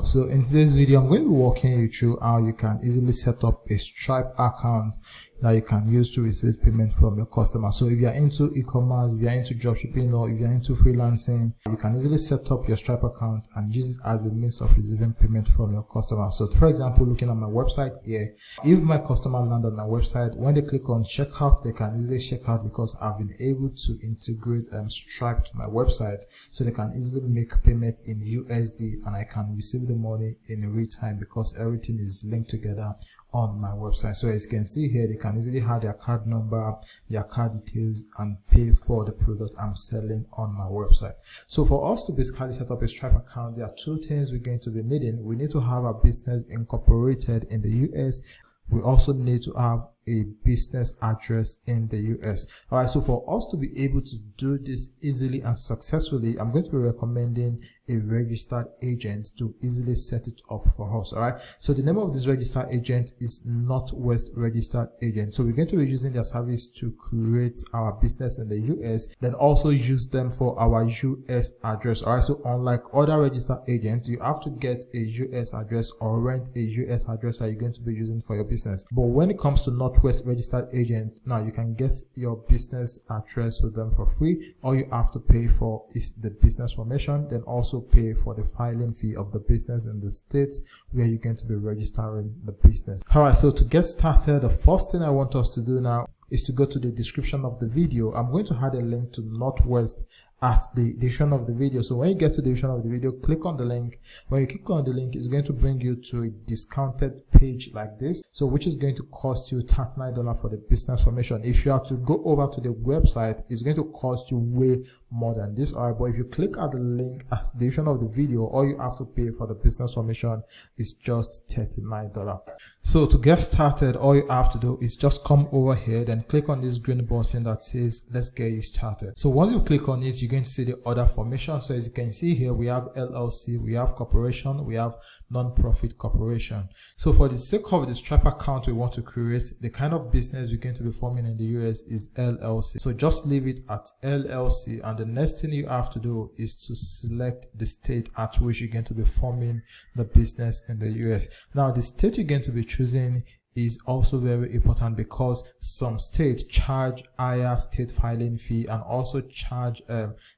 So in today's video, I'm going to be walking you through how you can easily set up a Stripe account that you can use to receive payment from your customer. So if you're into e-commerce, if you're into dropshipping, or if you're into freelancing, you can easily set up your Stripe account and use it as a means of receiving payment from your customer. So for example, looking at my website here, if my customer land on my website, when they click on checkout, they can easily check out because I've been able to integrate Stripe to my website, so they can easily make payment in USD and I can receive the money in real time because everything is linked together on my website. So as you can see here, they can easily have their card number, their card details, and pay for the product I'm selling on my website. So for us to basically set up a Stripe account, there are two things we're going to be needing. We need to have a business incorporated in the US. We also need to have a business address in the US. All right, so for us to be able to do this easily and successfully, I'm going to be recommending a registered agent to easily set it up for us. All right, so the name of this registered agent is Northwest Registered Agent. So we're going to be using their service to create our business in the US, then also use them for our US address. All right, so unlike other registered agents, you have to get a US address or rent a US address that you're going to be using for your business. But when it comes to Northwest Registered Agent, now you can get your business address with them for free. All you have to pay for is the business formation, then also pay for the filing fee of the business in the state where you're going to be registering the business. All right, so to get started, the first thing I want us to do now is to go to the description of the video. I'm going to add a link to Northwest at the description of the video. So when you get to the description of the video, click on the link. When you click on the link, it's going to bring you to a discounted page like this, so which is going to cost you $39 for the business formation. If you have to go over to the website, it's going to cost you way more than this. All right, but if you click at the link at the description of the video, all you have to pay for the business formation is just $39. So to get started, all you have to do is just come over here, then click on this green button that says let's get you started. So once you click on it, you're going to see the other formation. So as you can see here, we have LLC, we have corporation, we have non-profit corporation. So for the sake of the Stripe account we want to create, the kind of business we're going to be forming in the US is LLC. So just leave it at LLC, and the next thing you have to do is to select the state at which you're going to be forming the business in the US. Now the state you're going to be choosing is also very important because some states charge higher state filing fee and also charge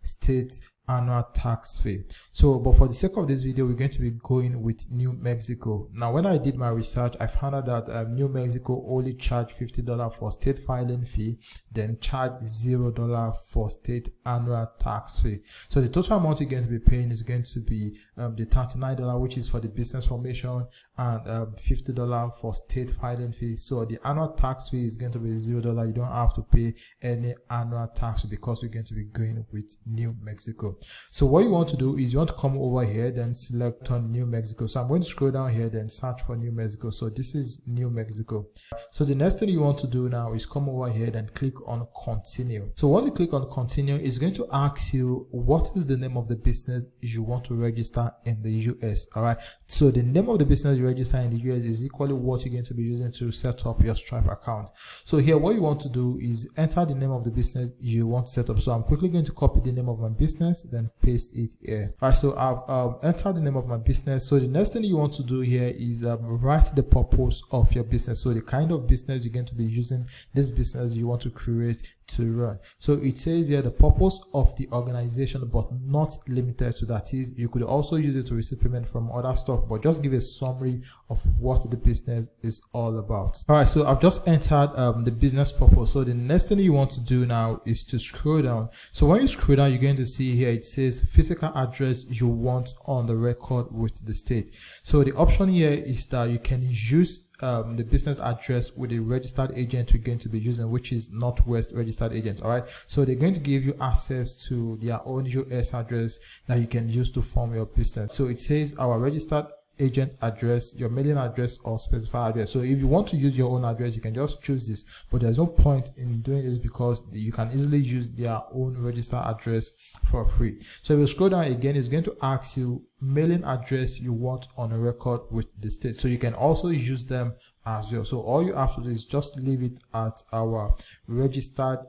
state annual tax fee. So but for the sake of this video, we're going to be going with New Mexico. Now when I did my research, I found out that New Mexico only charge $50 for state filing fee, then charge $0 for state annual tax fee. So the total amount you're going to be paying is going to be the $39, which is for the business formation, and $50 for state filing fee. So the annual tax fee is going to be $0. You don't have to pay any annual tax because we're going to be going with New Mexico. So what you want to do is you want to come over here, then select on New Mexico. So I'm going to scroll down here, then search for New Mexico. So this is New Mexico. So the next thing you want to do now is come over here, then click on continue. So once you click on continue, it's going to ask you what is the name of the business you want to register in the US. All right, so the name of the business you register in the US is equally what you're going to be using to set up your Stripe account. So here what you want to do is enter the name of the business you want to set up. So I'm quickly going to copy the name of my business, then paste it here. All right, so I've entered the name of my business. So the next thing you want to do here is write the purpose of your business. So the kind of business you're going to be using this business you want to create to run. So it says here the purpose of the organization, but not limited to that. Is you could also use it to receive payment from other stuff, but just give a summary of what the business is all about. All right, so I've just entered the business purpose. So the next thing you want to do now is to scroll down. So when you scroll down, you're going to see here it says physical address you want on the record with the state. So the option here is that you can use the business address with the registered agent we're going to be using, which is Northwest Registered Agent. All right, so they're going to give you access to their own US address that you can use to form your business. So it says our registered agent address, your mailing address, or specified address. So if you want to use your own address, you can just choose this, but there's no point in doing this because you can easily use their own registered address for free. So if you scroll down again, it's going to ask you mailing address you want on a record with the state. So you can also use them as well. So all you have to do is just leave it at our registered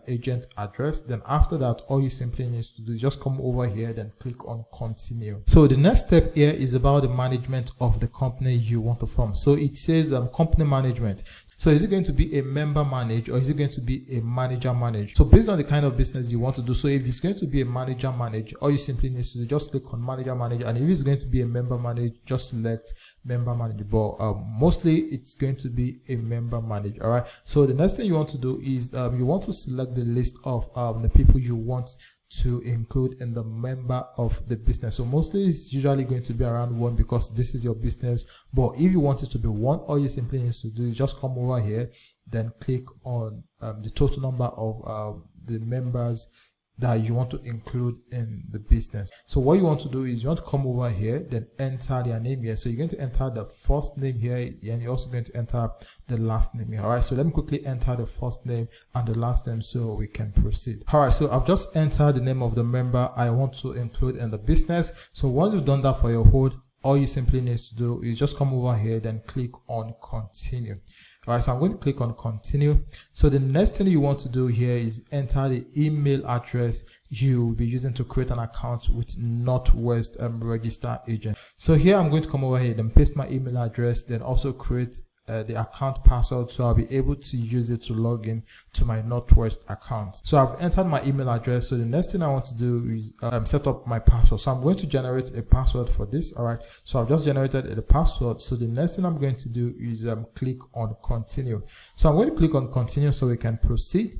agent address. Then after that, all you simply need to do is just come over here, then click on continue. So the next step here is about the management of the company you want to form. So it says company management. So is it going to be a member manage, or is it going to be a manager manage? So based on the kind of business you want to do, so if it's going to be a manager manage, all you simply need to do, just click on manager manage, and if it's going to be a member manage, just select member manage. But mostly it's going to be a member manage. All right, so the next thing you want to do is you want to select the list of the people you want to include in the member of the business. So mostly it's usually going to be around 1 because this is your business. But if you want it to be 1, all you simply need to do is just come over here, then click on the total number of the members that you want to include in the business. So what you want to do is you want to come over here, then enter their name here. So you're going to enter the first name here, and you're also going to enter the last name here. All right, so let me quickly enter the first name and the last name so we can proceed. All right, so I've just entered the name of the member I want to include in the business. So once you've done that for your whole, all you simply need to do is just come over here, then click on continue. All right, so I'm going to click on continue. So the next thing you want to do here is enter the email address you will be using to create an account with Northwest register agent. So here I'm going to come over here and paste my email address, then also create the account password, so I'll be able to use it to log in to my Northwest account. So I've entered my email address. So the next thing I want to do is set up my password. So I'm going to generate a password for this. All right, so I've just generated the password. So the next thing I'm going to do is click on continue. So I'm going to click on continue so we can proceed.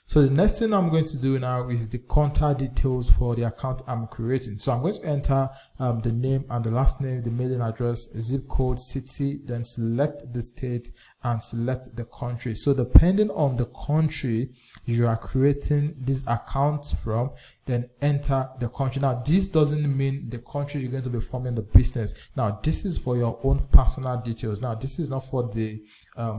So the next thing I'm going to do now is the contact details for the account I'm creating. So I'm going to enter the name and the last name, the mailing address, zip code, city, then select the state and select the country. So depending on the country you are creating this account from, then enter the country. Now this doesn't mean the country you're going to be forming the business. Now this is for your own personal details. Now this is not for the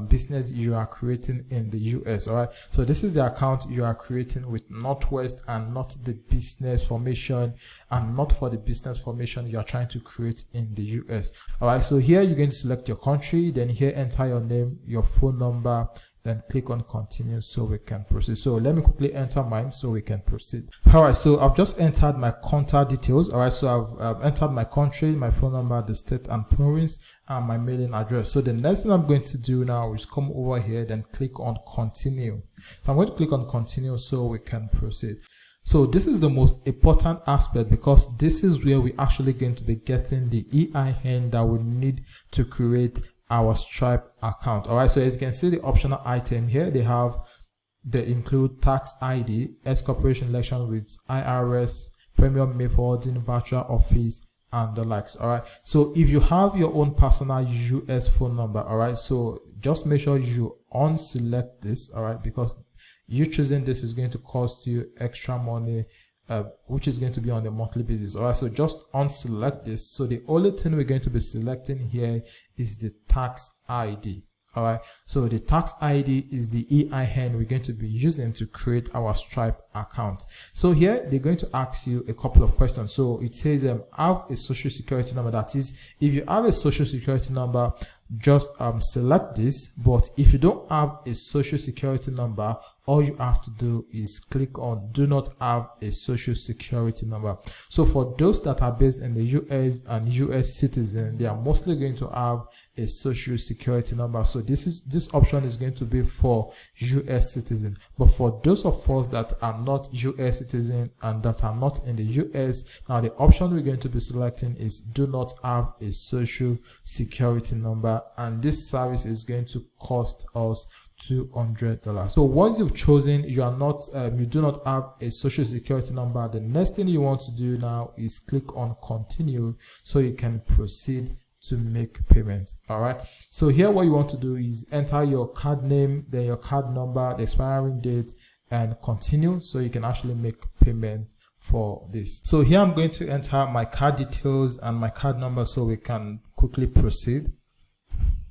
business you are creating in the US. All right, so this is the account you are creating with Northwest, and not the business formation, and not for the business formation you are trying to create in the US. All right, so here you're going to select your country, then here enter your name, your phone number, then click on continue so we can proceed. So let me quickly enter mine so we can proceed. All right, so I've just entered my contact details. All right, so I've entered my country, my phone number, the state and province, and my mailing address. So the next thing I'm going to do now is come over here, then click on continue. So I'm going to click on continue so we can proceed. So this is the most important aspect, because this is where we're actually going to be getting the EIN that we need to create our Stripe account. All right, so as you can see, the optional item here, they include tax ID, S corporation election with IRS, premium mail forwarding, virtual office, and the likes. All right, so if you have your own personal US phone number, all right, so just make sure you unselect this, all right, because you choosing this is going to cost you extra money, which is going to be on a monthly basis. All right, so just unselect this. So the only thing we're going to be selecting here is the tax ID. All right, so the tax ID is the EIN we're going to be using to create our Stripe account. So here they're going to ask you a couple of questions. So it says have a social security number. That is, if you have a social security number, just select this. But if you don't have a social security number, all you have to do is click on do not have a social security number. So for those that are based in the US and US citizen, they are mostly going to have a social security number. So this option is going to be for US citizen. But for those of us that are not US citizen and that are not in the US, now the option we're going to be selecting is do not have a social security number, and this service is going to cost us $200. So once you've chosen you do not have a social security number, the next thing you want to do now is click on continue so you can proceed to make payments. All right, so here what you want to do is enter your card name, then your card number, the expiring date, and continue so you can actually make payment for this. So here I'm going to enter my card details and my card number so we can quickly proceed.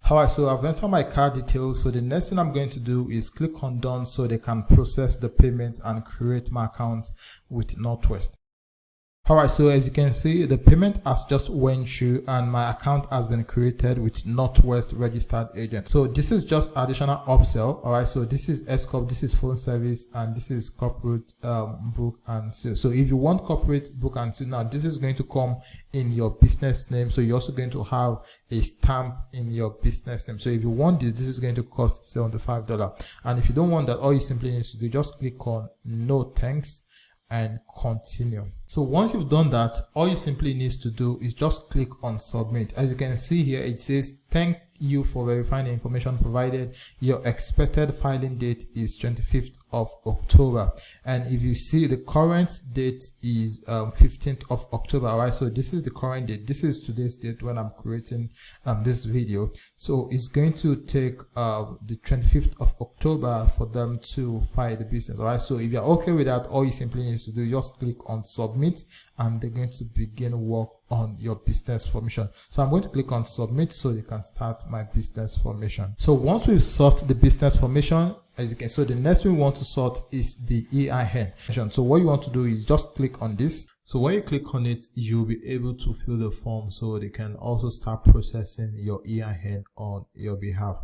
All right, so I've entered my card details. So the next thing I'm going to do is click on done so they can process the payment and create my account with Northwest. All right, so as you can see, the payment has just went through and my account has been created with Northwest registered agent. So this is just additional upsell. All right, so this is S-Corp, this is phone service, and this is corporate book and sale. So if you want corporate book and sale, now this is going to come in your business name. So you're also going to have a stamp in your business name. So if you want this is going to cost $75. And if you don't want that, all you simply need to do, just click on no thanks and continue. So once you've done that, all you simply need to do is just click on submit. As you can see here, it says thank you for verifying the information provided. Your expected filing date is 25th of October, and if you see, the current date is 15th of October. All right, so this is the current date. This is today's date when I'm creating this video. So it's going to take the 25th of October for them to file the business. All right, so if you're okay with that, all you simply need to do, just click on submit, and they're going to begin work on your business formation. So I'm going to click on submit so you can start my business formation. So once we've sorted the business formation, as you can, so the next thing we want to sort is the EIN. So what you want to do is just click on this. So when you click on it, you'll be able to fill the form so they can also start processing your EIN on your behalf.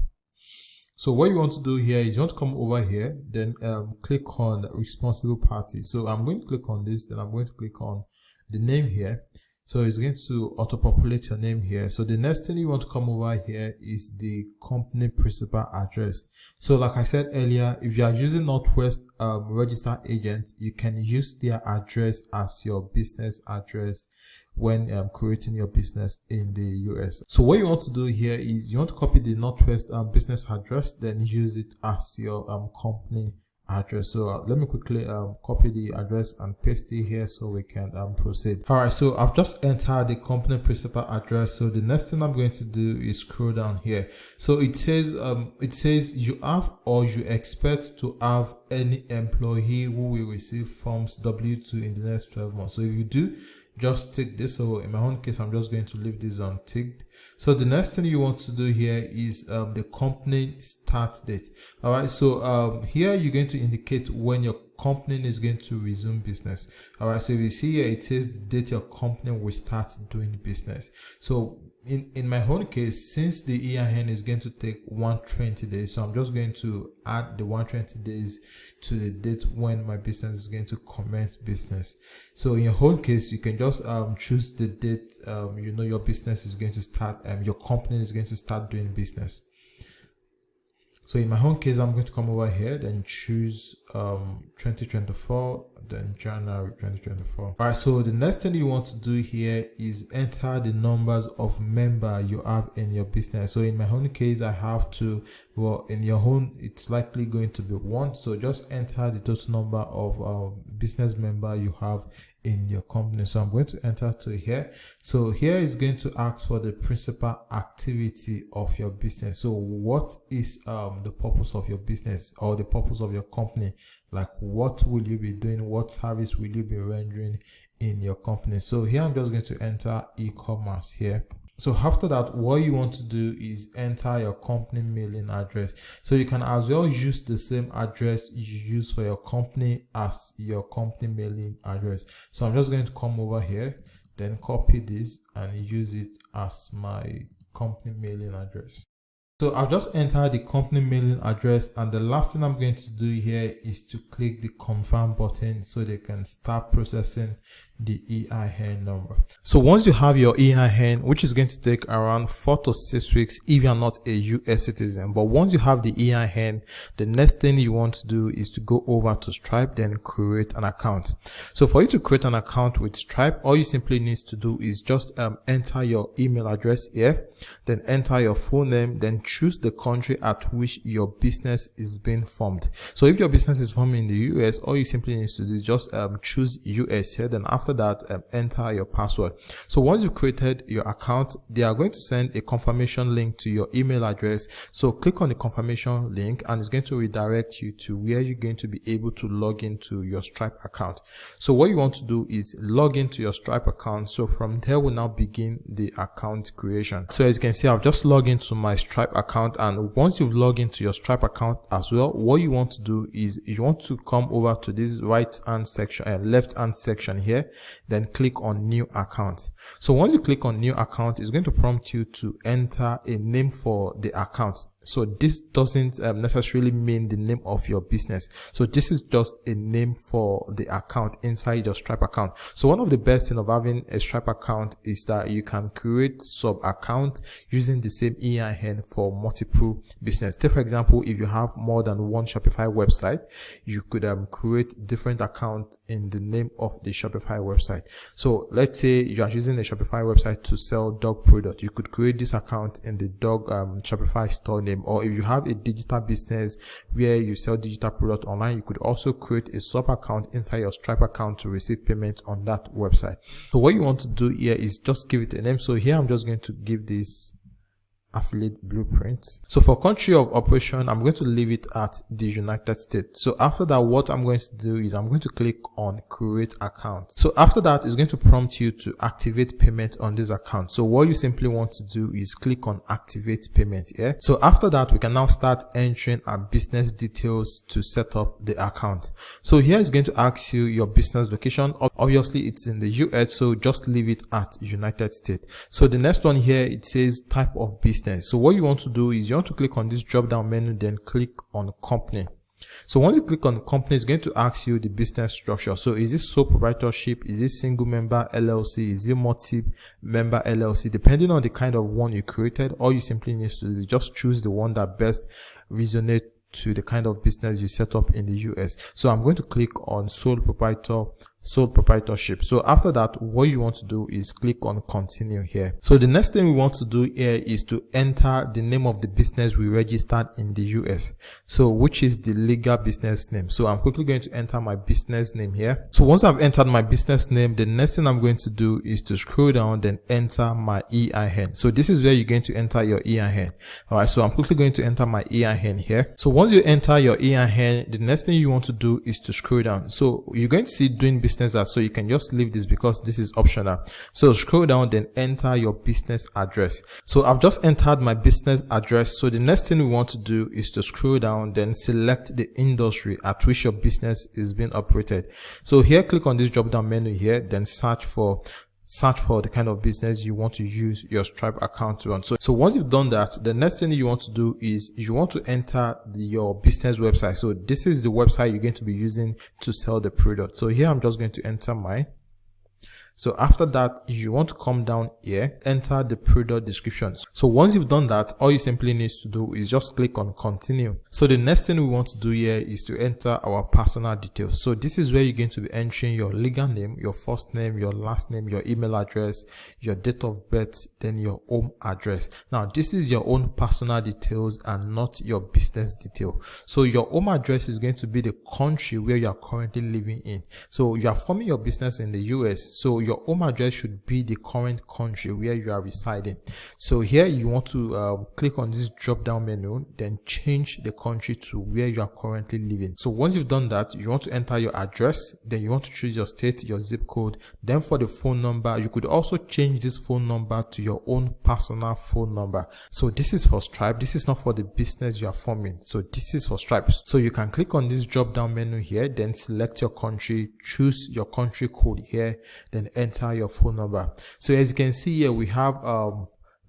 So what you want to do here is you want to come over here, then click on responsible party. So I'm going to click on this, then I'm going to click on the name here. So it's going to auto-populate your name here. So the next thing you want to come over here is the company principal address. So like I said earlier, if you are using Northwest registered agent, you can use their address as your business address when creating your business in the US. So what you want to do here is you want to copy the Northwest business address, then use it as your company address. So let me quickly copy the address and paste it here so we can proceed. All right, so I've just entered the company principal address. So the next thing I'm going to do is scroll down here. So it says you have or you expect to have any employee who will receive forms W2 in the next 12 months. So if you do, just tick this. So in my own case, I'm just going to leave this unticked. So the next thing you want to do here is the company start date. All right, so here you're going to indicate when your company is going to resume business. All right, so if you see here, it says the date your company will start doing business. So in my own case, since the EIN is going to take 120 days, so I'm just going to add the 120 days to the date when my business is going to commence business. So in your own case, you can just choose the date you know your business is going to start, your company is going to start doing business. So in my own case, I'm going to come over here, then choose 2024, then January 2024. All right, so the next thing you want to do here is enter the numbers of members you have in your business. So in my own case, I have to, well, in your own, it's likely going to be 1. So just enter the total number of business members you have in your company. So I'm going to enter to here. So here is going to ask for the principal activity of your business. So what is the purpose of your business or the purpose of your company? Like, what will you be doing? What service will you be rendering in your company? So here I'm just going to enter e-commerce here. So after that, what you want to do is enter your company mailing address. So you can as well use the same address you use for your company as your company mailing address. So I'm just going to come over here, then copy this and use it as my company mailing address. So I've just entered the company mailing address, and the last thing I'm going to do here is to click the confirm button so they can start processing the EIN number. So once you have your EIN, which is going to take around 4 to 6 weeks if you're not a US citizen, but once you have the EIN, the next thing you want to do is to go over to Stripe, then create an account. So for you to create an account with Stripe, all you simply need to do is just enter your email address here, then enter your full name, then choose the country at which your business is being formed. So if your business is formed in the US, all you simply need to do is just choose US here, then after that enter your password. So once you've created your account, they are going to send a confirmation link to your email address. So click on the confirmation link and it's going to redirect you to where you're going to be able to log into your Stripe account. So what you want to do is log into your Stripe account. So from there we'll now begin the account creation. So as you can see, I've just logged into my Stripe account, and once you've logged into your Stripe account as well, what you want to do is you want to come over to this right hand section and left hand section here, then click on new account. So once you click on new account, it's going to prompt you to enter a name for the account. So this doesn't necessarily mean the name of your business. So this is just a name for the account inside your Stripe account. So one of the best things of having a Stripe account is that you can create sub account using the same EIN for multiple business. Take for example, if you have more than one Shopify website, you could create different account in the name of the Shopify website. So let's say you are using a Shopify website to sell dog product. You could create this account in the dog Shopify store name. Or if you have a digital business where you sell digital product online, you could also create a sub account inside your Stripe account to receive payment on that website. So what you want to do here is just give it a name. So here I'm just going to give this affiliate blueprint. So for country of operation, I'm going to leave it at the United States. So after that, what I'm going to do is I'm going to click on create account. So after that, it's going to prompt you to activate payment on this account. So what you simply want to do is click on activate payment here. So after that, we can now start entering our business details to set up the account. So here it's going to ask you your business location. Obviously it's in the US, so just leave it at United States. So the next one here, it says type of business. So what you want to do is you want to click on this drop down menu, then click on company. So once you click on company, it's going to ask you the business structure. So is this sole proprietorship? Is it single member LLC? Is it multi-member LLC? Depending on the kind of one you created, all you simply need to do is just choose the one that best resonates to the kind of business you set up in the US. So I'm going to click on sole proprietorship. So after that, what you want to do is click on continue here. So the next thing we want to do here is to enter the name of the business we registered in the US. So which is the legal business name. So I'm quickly going to enter my business name here. So once I've entered my business name, the next thing I'm going to do is to scroll down, then enter my EIN. So this is where you're going to enter your EIN. All right. So I'm quickly going to enter my EIN here. So once you enter your EIN, the next thing you want to do is to scroll down. So you're going to see doing business as, so you can just leave this because this is optional. So scroll down, then enter your business address. So I've just entered my business address. So the next thing we want to do is to scroll down, then select the industry at which your business is being operated. So here, click on this drop down menu here, then search for the kind of business you want to use your Stripe account to run. So once you've done that, the next thing you want to do is you want to enter your business website. So this is the website you're going to be using to sell the product. So here I'm just going to enter mine. So after that, you want to come down here, enter the product description. So once you've done that, all you simply need to do is just click on continue. So the next thing we want to do here is to enter our personal details. So this is where you're going to be entering your legal name, your first name, your last name, your email address, your date of birth, then your home address. Now, this is your own personal details and not your business detail. So your home address is going to be the country where you are currently living in. So you are forming your business in the US. So your home address should be the current country where you are residing. So here you want to click on this drop down menu, then change the country to where you are currently living. So once you've done that, you want to enter your address, then you want to choose your state, your zip code. Then for the phone number, you could also change this phone number to your own personal phone number. So this is for Stripe. This is not for the business you are forming. So this is for Stripe. So you can click on this drop down menu here, then select your country, choose your country code here, then enter your phone number. So as you can see here, we have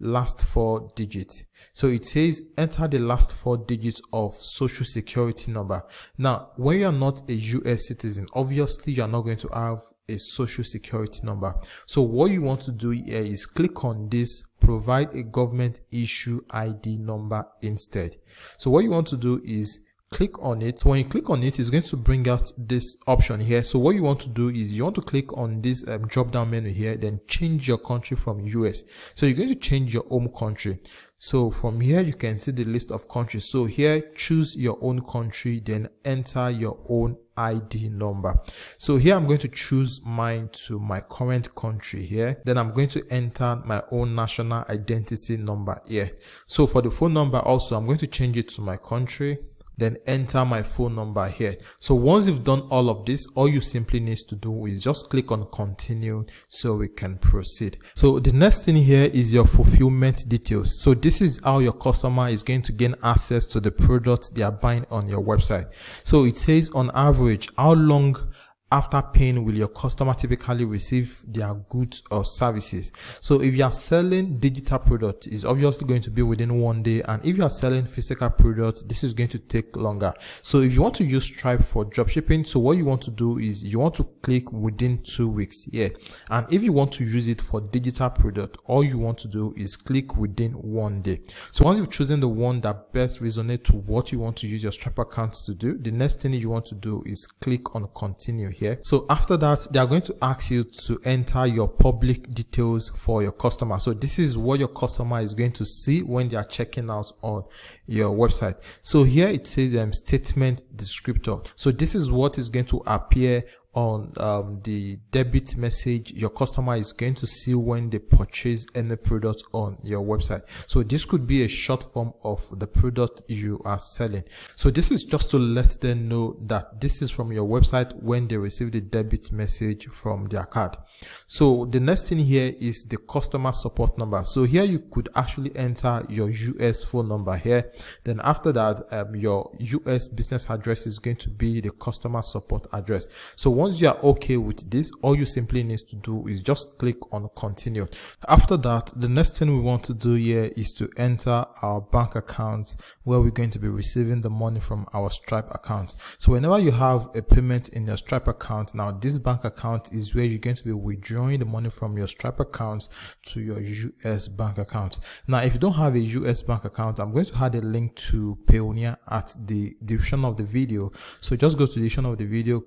last 4 digits. So it says enter the last 4 digits of social security number. Now, when you are not a US citizen, obviously you are not going to have a social security number. So what you want to do here is click on this provide a government issue ID number instead. So what you want to do is click on it. So when you click on it, it's going to bring out this option here. So what you want to do is you want to click on this drop down menu here, then change your country from US. So you're going to change your home country. So from here, you can see the list of countries. So here, choose your own country, then enter your own ID number. So here, I'm going to choose mine to my current country here. Then I'm going to enter my own national identity number here. So for the phone number also, I'm going to change it to my country. then enter my phone number here. So once you've done all of this, all you simply need to do is just click on continue so we can proceed. So the next thing here is your fulfillment details. So this is how your customer is going to gain access to the product they are buying on your website. So it says on average, how long after paying will your customer typically receive their goods or services. So if you are selling digital products, it's obviously going to be within 1 day, and if you are selling physical products, this is going to take longer. So if you want to use Stripe for dropshipping, so what you want to do is you want to click within 2 weeks here, and if you want to use it for digital product, all you want to do is click within 1 day. So once you've chosen the one that best resonates to what you want to use your Stripe account to do, the next thing you want to do is click on continue here. So after that, they are going to ask you to enter your public details for your customer. So this is what your customer is going to see when they are checking out on your website. So here it says statement descriptor. So this is what is going to appear on the debit message your customer is going to see when they purchase any product on your website. So this could be a short form of the product you are selling. So this is just to let them know that this is from your website when they receive the debit message from their card. So the next thing here is the customer support number. So here you could actually enter your US phone number here. Then after that, your US business address is going to be the customer support address. So once you are okay with this, all you simply need to do is just click on continue. After that, the next thing we want to do here is to enter our bank account where we're going to be receiving the money from our Stripe account. So whenever you have a payment in your Stripe account, now this bank account is where you're going to be withdrawing the money from your Stripe account to your US bank account. Now, if you don't have a US bank account, I'm going to add a link to Payoneer at the description of the video. So just go to the description of the video,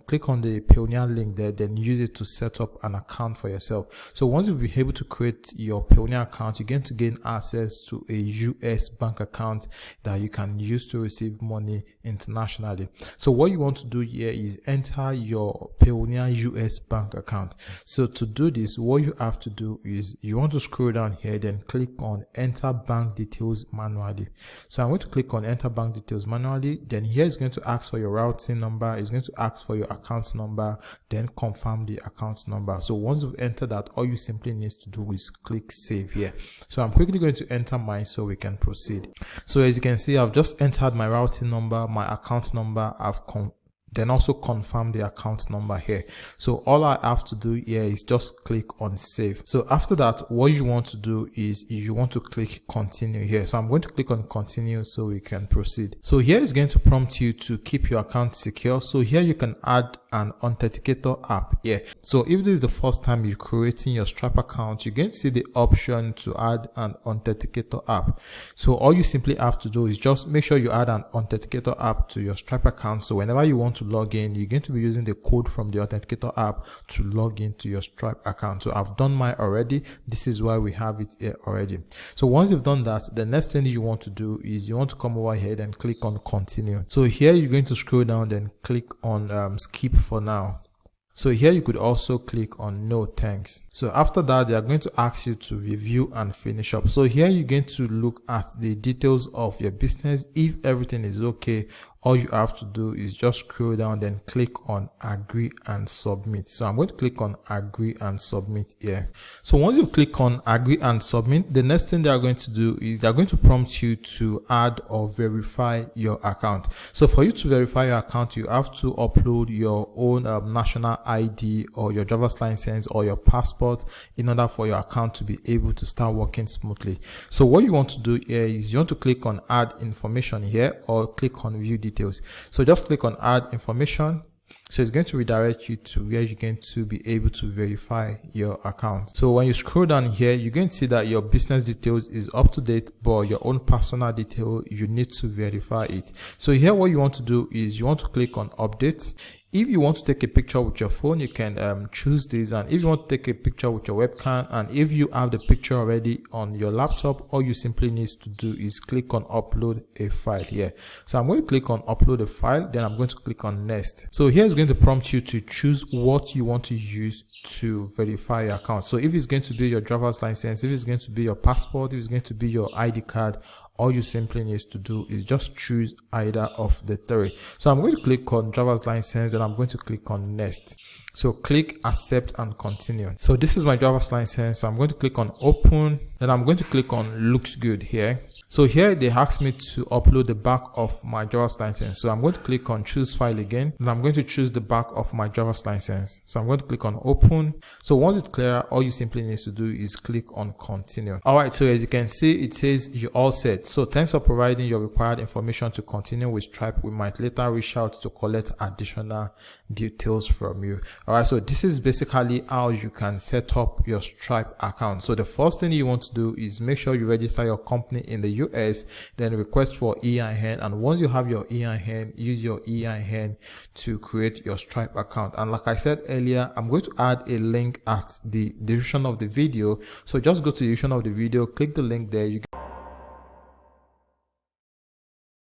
click on the Payoneer link there, then use it to set up an account for yourself. So once you'll be able to create your Payoneer account, you're going to gain access to a US bank account that you can use to receive money internationally. So what you want to do here is enter your Payoneer US bank account. So to do this, what you have to do is you want to scroll down here, then click on enter bank details manually. So I'm going to click on enter bank details manually. Then here is going to ask for your routing number. It's going to ask for your account number, then confirm the account number. So once you've entered that, all you simply need to do is click save here. So I'm quickly going to enter mine so we can proceed. So as you can see, I've just entered my routing number, my account number, then also confirm the account number here. So all I have to do here is just click on save. So after that, what you want to do is you want to click continue here. So I'm going to click on continue so we can proceed. So here is going to prompt you to keep your account secure. So here you can add an authenticator app here. So if this is the first time you're creating your Stripe account, you're going to see the option to add an authenticator app. So all you simply have to do is just make sure you add an authenticator app to your Stripe account. So whenever you want to log in, you're going to be using the code from the authenticator app to log into your Stripe account. So I've done mine already. This is why we have it here already. So once you've done that, the next thing you want to do is you want to come over here and click on continue. So here you're going to scroll down, then click on skip for now. So here you could also click on no thanks. So after that, they are going to ask you to review and finish up. So here you're going to look at the details of your business. If everything is okay, all you have to do is just scroll down, then click on agree and submit. So I'm going to click on agree and submit here. So once you click on agree and submit, the next thing they are going to do is they're going to prompt you to add or verify your account. So for you to verify your account, you have to upload your own national ID or your driver's license or your passport in order for your account to be able to start working smoothly. So what you want to do here is you want to click on add information here or click on view details. So just click on add information. So it's going to redirect you to where you're going to be able to verify your account. So when you scroll down here, you're going to see that your business details is up to date, but your own personal detail, you need to verify it. So here what you want to do is you want to click on updates. If you want to take a picture with your phone, you can choose this. And if you want to take a picture with your webcam, and if you have the picture already on your laptop, all you simply need to do is click on upload a file here. So I'm going to click on upload a file, then I'm going to click on next. So here it's going to prompt you to choose what you want to use to verify your account. So if it's going to be your driver's license, if it's going to be your passport, if it's going to be your ID card, all you simply need to do is just choose either of the three. So I'm going to click on driver's license, and I'm going to click on next. So click accept and continue. So this is my driver's license. So I'm going to click on open. Then I'm going to click on looks good here. So here they ask me to upload the back of my driver's license. So I'm going to click on choose file again, and I'm going to choose the back of my driver's license. So I'm going to click on open. So once it's clear, all you simply need to do is click on continue. All right, so as you can see, it says you're all set. So thanks for providing your required information to continue with Stripe. We might later reach out to collect additional details from you. All right, so this is basically how you can set up your Stripe account. So the first thing you want to do is make sure you register your company in the US, then request for EIN, and once you have your EIN, use your EIN to create your Stripe account. And like I said earlier, I'm going to add a link at the description of the video. So just go to the description of the video, click the link there.